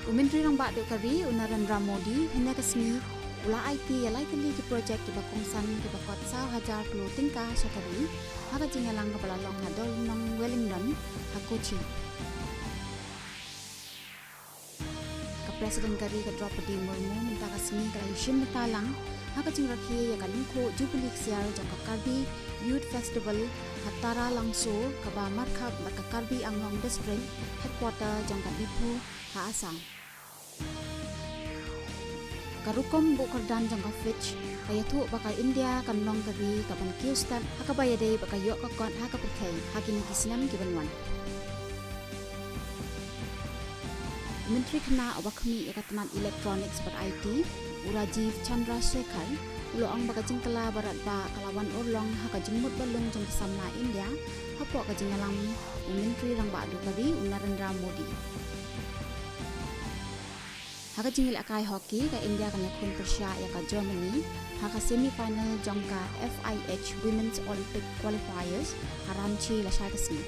Menteri Rang Bak Kari Narendra Modi hendak resmi ula IT yalai kali ki projek ki bakongsan ki bakot 1,000 tingkah syakari haka jingalang kabalalong hadol nong Wellington hakochi. Ka Presiden Kari ka Draupadi Murmu minta resmi ka Hishim Matalang haka jingrakhi ya kalingko Jubilee Siar jangka Karbi Youth Festival hatara langso kaba markab ka Karbi Anglong District headquarter jangka Dipu ha Asam. Karukom bukordan jangka Fitch kayatu baka India kanlong kari kapan kiustan haka bayade baka yok kakon haka perkai hakini kisinam kibanwan. Menteri kena awakmi yakatanan electronics per IT Rajiv Chandra Shekhar uloang baka jingkala barat ba kalawan urlong haka jemut balung jang samna India hapo ka jingalang Menteri Rang Bak Kari Narendra Modi. Haka jingil akai hoki ka India kan yakun Persia ya ka Germany haka semi-final jangka FIH Women's Olympic Qualifiers haramchi la syai kasmi.